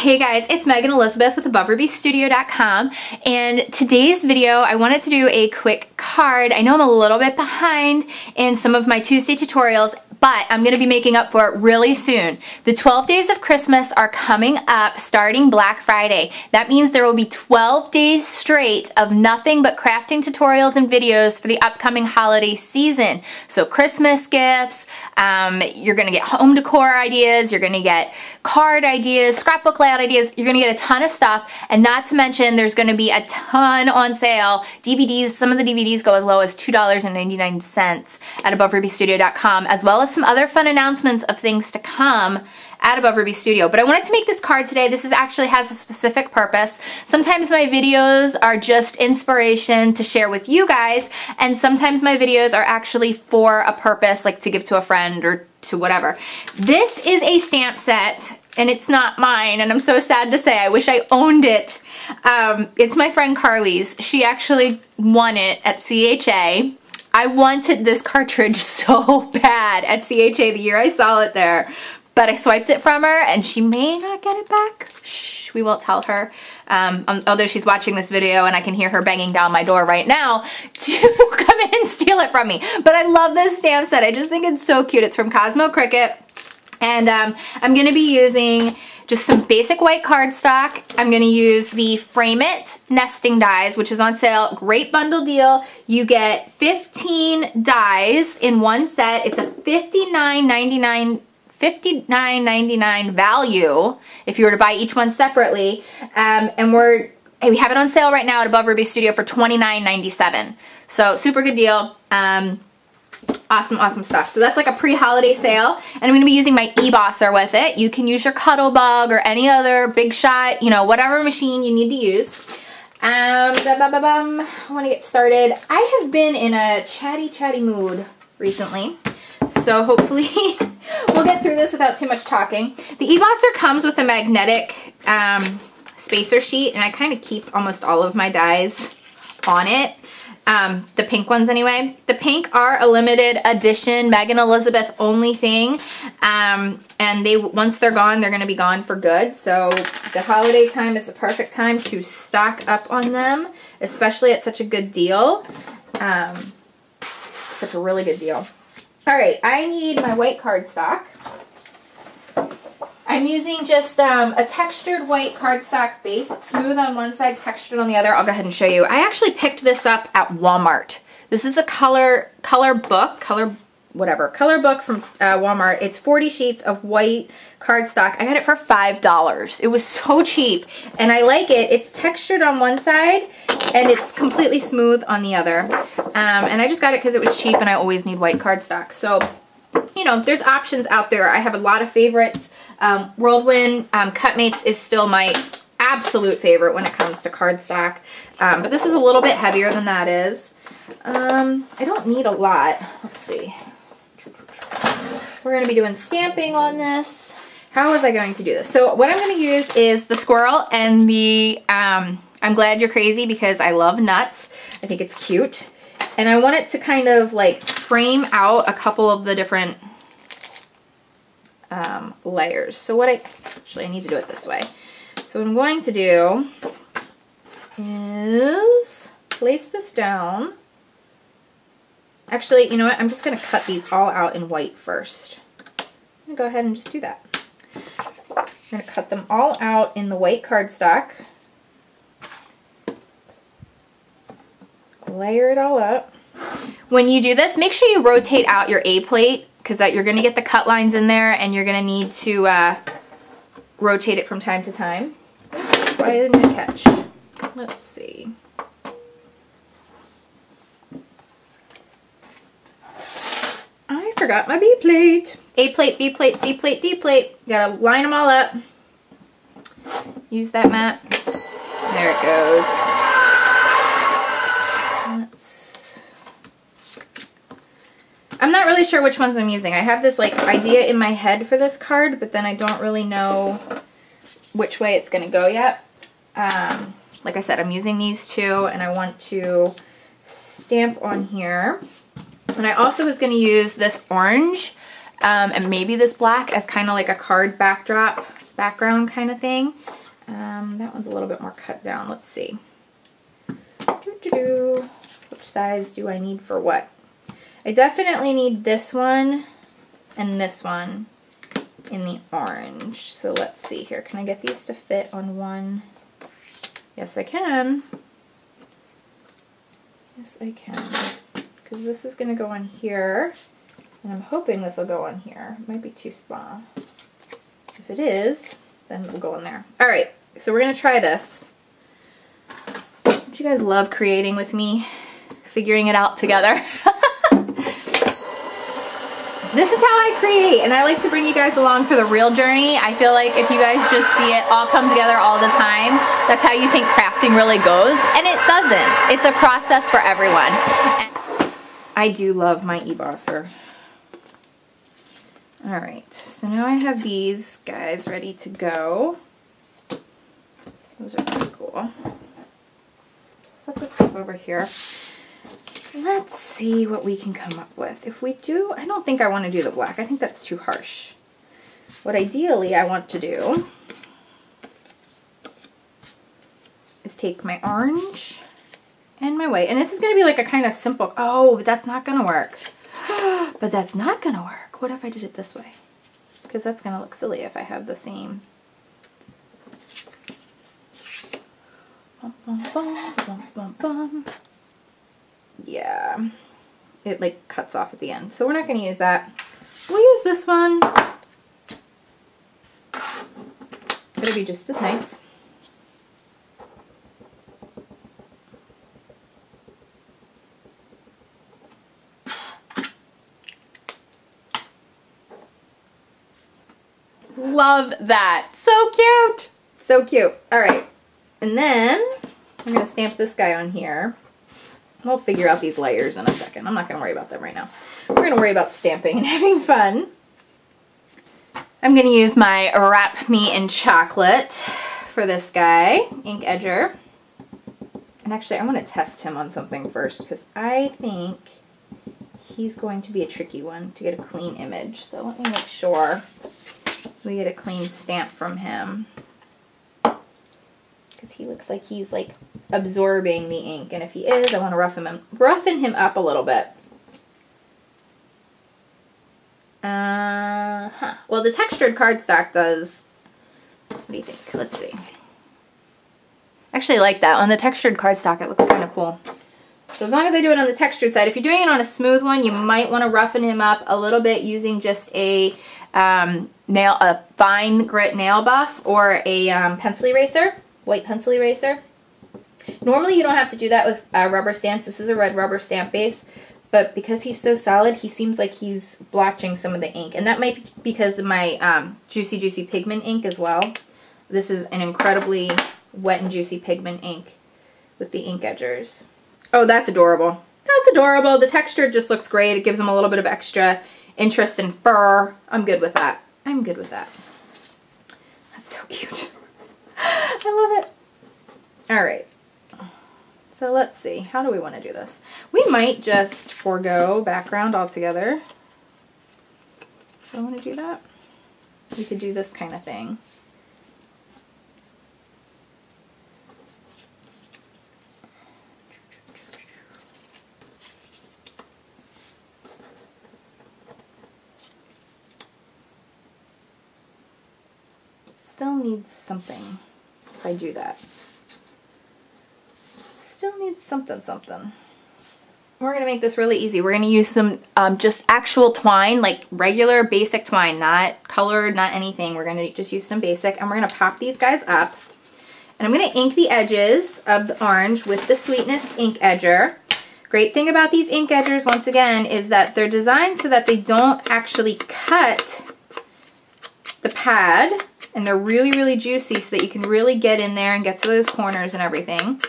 Hey guys, it's Megan Elizabeth with AboveRubiesStudio.com, and today's video I wanted to do a quick card. I know I'm a little bit behind in some of my Tuesday tutorials, but I'm going to be making up for it really soon. The 12 days of Christmas are coming up starting Black Friday. That means there will be 12 days straight of nothing but crafting tutorials and videos for the upcoming holiday season. So Christmas gifts, you're going to get home decor ideas, you're going to get card ideas, scrapbook layout ideas, you're going to get a ton of stuff, and not to mention there's going to be a ton on sale. DVDs, some of the DVDs go as low as $2.99 at AboveRubiesStudio.com, as well as some other fun announcements of things to come at Above Ruby Studio. But I wanted to make this card today. This actually has a specific purpose. Sometimes my videos are just inspiration to share with you guys, and sometimes my videos are actually for a purpose, like to give to a friend or to whatever. This is a stamp set, and it's not mine, and I'm so sad to say. I wish I owned it. It's my friend Carly's. She actually won it at CHA. I wanted this cartridge so bad at CHA the year I saw it there, but I swiped it from her and she may not get it back. Shh, we won't tell her. Although she's watching this video and I can hear her banging down my door right now to come in and steal it from me. But I love this stamp set. I just think it's so cute. It's from Cosmo Cricket, and I'm going to be using just some basic white cardstock. I'm going to use the Frame It nesting dies, which is on sale. Great bundle deal. You get 15 dies in one set. It's a $59.99 value if you were to buy each one separately. And we have it on sale right now at Above Ruby Studio for $29.97. So super good deal. Awesome stuff. So that's like a pre-holiday sale, and I'm going to be using my e-bosser with it. You can use your Cuttlebug or any other Big Shot, you know, whatever machine you need to use. I want to get started. I have been in a chatty mood recently, so hopefully we'll get through this without too much talking. The e-bosser comes with a magnetic spacer sheet, and I kind of keep almost all of my dies on it. The pink ones anyway. The pink are a limited edition Megan Elizabeth only thing, and once they're gone, they're going to be gone for good. So the holiday time is the perfect time to stock up on them, especially at such a good deal. Such a really good deal. Alright, I need my white cardstock. I'm using just a textured white cardstock base. It's smooth on one side, textured on the other. I'll go ahead and show you. I actually picked this up at Walmart. This is a color book from Walmart. It's 40 sheets of white cardstock. I got it for $5. It was so cheap, and I like it. It's textured on one side, and it's completely smooth on the other. And I just got it because it was cheap, and I always need white cardstock. So, you know, there's options out there. I have a lot of favorites. Whirlwind Cutmates is still my absolute favorite when it comes to cardstock, but this is a little bit heavier than that is. I don't need a lot. Let's see. We're going to be doing stamping on this. How was I going to do this? So what I'm going to use is the squirrel and the I'm Glad You're Crazy, because I love nuts. I think it's cute, and I want it to kind of like frame out a couple of the different layers. So I need to do it this way. So what I'm going to do is place this down. Actually, you know what? I'm just going to cut these all out in white first. I'm going to go ahead and just do that. I'm going to cut them all out in the white cardstock. Layer it all up. When you do this, make sure you rotate out your A plate, because you're going to get the cut lines in there, and you're going to need to rotate it from time to time. Why didn't it catch? Let's see. I forgot my B plate. A plate, B plate, C plate, D plate. You gotta line them all up. Use that mat. There it goes. I'm not really sure which ones I'm using. I have this like idea in my head for this card, but then I don't really know which way it's going to go yet. Like I said, I'm using these two, and I want to stamp on here. And I also was going to use this orange and maybe this black as kind of like a card background kind of thing. That one's a little bit more cut down. Let's see. Which size do I need for what? I definitely need this one and this one in the orange. So let's see here. Can I get these to fit on one? Yes, I can. Yes, I can. Because this is going to go on here. And I'm hoping this will go on here. It might be too small. If it is, then it'll go in there. All right, so we're going to try this. Don't you guys love creating with me? Figuring it out together? This is how I create, and I like to bring you guys along for the real journey. I feel like if you guys just see it all come together all the time, that's how you think crafting really goes, and it doesn't. It's a process for everyone. I do love my ebosser. All right, so now I have these guys ready to go. Those are pretty cool. Set this up over here. Let's see what we can come up with. If we do, I don't think I want to do the black. I think that's too harsh. What ideally I want to do is take my orange and my white. And this is going to be like a kind of simple, oh, but that's not going to work. But that's not going to work. What if I did it this way? Because that's going to look silly if I have the same. Bum, bum, bum, bum, bum, bum. Yeah, it like cuts off at the end. So we're not going to use that. We'll use this one. It'll be just as nice. Love that. So cute. So cute. All right. And then I'm going to stamp this guy on here. We'll figure out these layers in a second. I'm not going to worry about them right now. We're going to worry about stamping and having fun. I'm going to use my Wrap Me in Chocolate for this guy, ink edger. And actually, I want to test him on something first because I think he's going to be a tricky one to get a clean image. So let me make sure we get a clean stamp from him. Because he looks like he's like absorbing the ink, and if he is, I want to roughen him up a little bit. Well, the textured cardstock does. What do you think? Let's see. I actually like that. On the textured cardstock, it looks kind of cool. So as long as I do it on the textured side, if you're doing it on a smooth one, you might want to roughen him up a little bit using just a fine grit nail buff or a pencil eraser. White pencil eraser. Normally you don't have to do that with rubber stamps. This is a red rubber stamp base, but because he's so solid, he seems like he's blotching some of the ink. And that might be because of my Juicy Juicy Pigment ink as well. This is an incredibly wet and juicy pigment ink with the ink edgers. Oh, that's adorable. That's adorable. The texture just looks great. It gives him a little bit of extra interest in fur. I'm good with that. I'm good with that. That's so cute. I love it. All right. So let's see. How do we want to do this? We might just forego background altogether. Do I want to do that? We could do this kind of thing. Still needs something if I do that. Still needs something. We're going to make this really easy. We're going to use some just actual twine, like regular basic twine, not colored, not anything. We're going to just use some basic, and we're going to pop these guys up. And I'm going to ink the edges of the orange with the Sweetness ink edger. Great thing about these ink edgers, once again, is that they're designed so that they don't actually cut the pad. And they're really, really juicy so that you can really get in there and get to those corners and everything.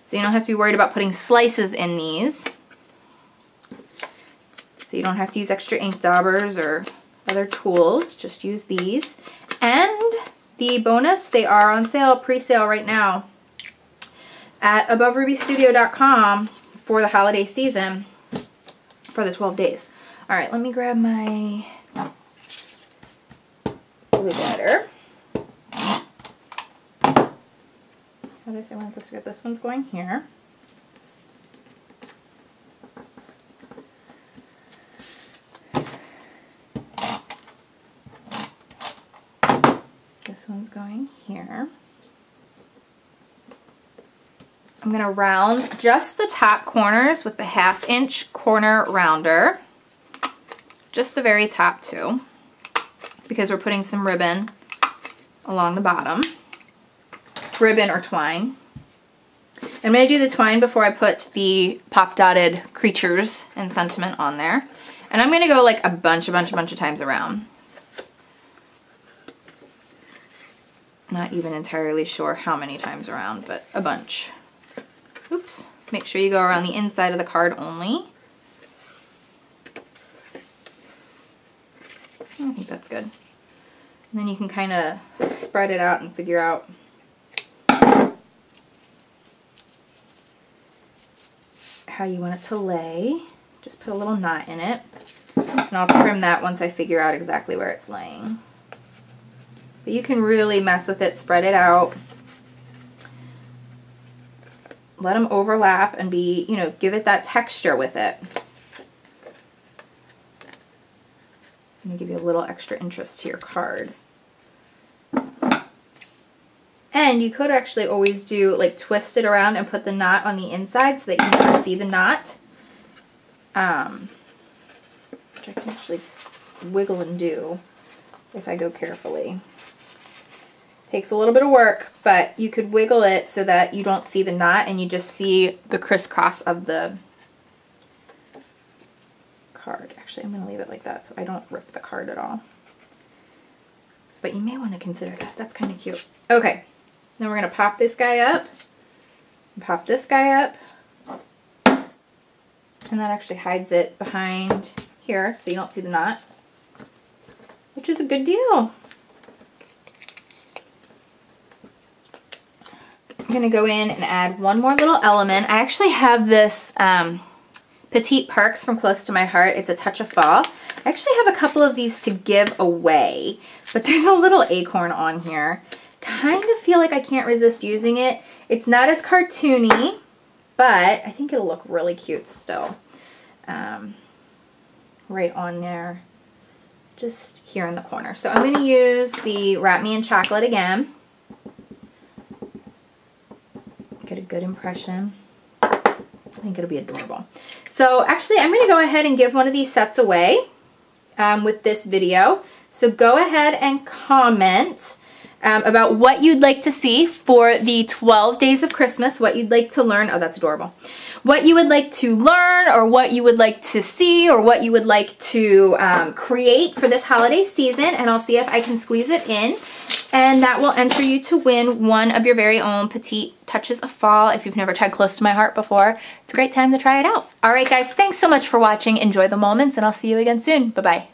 So you don't have to be worried about putting slices in these. So you don't have to use extra ink daubers or other tools. Just use these. And the bonus, they are on sale, pre-sale right now at AboveRubiesStudio.com for the holiday season for the 12 days. All right, let me grab my did I say I wanted to get this one's going here. This one's going here. I'm going to round just the top corners with the 1/2 inch corner rounder. Just the very top too, because we're putting some ribbon along the bottom. Ribbon or twine. I'm going to do the twine before I put the pop dotted creatures and sentiment on there. And I'm going to go like a bunch of times around. Not even entirely sure how many times around, but a bunch. Oops. Make sure you go around the inside of the card only. I think that's good. And then you can kind of spread it out and figure out how you want it to lay. Just put a little knot in it. And I'll trim that once I figure out exactly where it's laying. But you can really mess with it, spread it out. Let them overlap and be, you know, give it that texture with it. And give you a little extra interest to your card. And you could actually always do, like, twist it around and put the knot on the inside so that you never see the knot. Which I can actually wiggle and do if I go carefully. Takes a little bit of work, but you could wiggle it so that you don't see the knot and you just see the crisscross of the card. Actually, I'm going to leave it like that so I don't rip the card at all. But you may want to consider that. That's kind of cute. Okay, then we're going to pop this guy up. Pop this guy up. And that actually hides it behind here so you don't see the knot. Which is a good deal. I'm going to go in and add one more little element. I actually have this Petite Perks from Close to My Heart. It's a touch of fall. I actually have a couple of these to give away, but there's a little acorn on here. Kind of feel like I can't resist using it. It's not as cartoony, but I think it'll look really cute still. Right on there, just here in the corner. So I'm going to use the Wrap Me in Chocolate again. Get a good impression. I think it'll be adorable. So actually I'm going to go ahead and give one of these sets away with this video. So go ahead and comment about what you'd like to see for the 12 days of Christmas, what you'd like to learn. Oh, that's adorable. What you would like to learn, or what you would like to see, or what you would like to create for this holiday season, and I'll see if I can squeeze it in. And that will enter you to win one of your very own Petite Touches of Fall. If you've never tried Close to My Heart before, it's a great time to try it out. All right, guys, thanks so much for watching. Enjoy the moments, and I'll see you again soon. Bye-bye.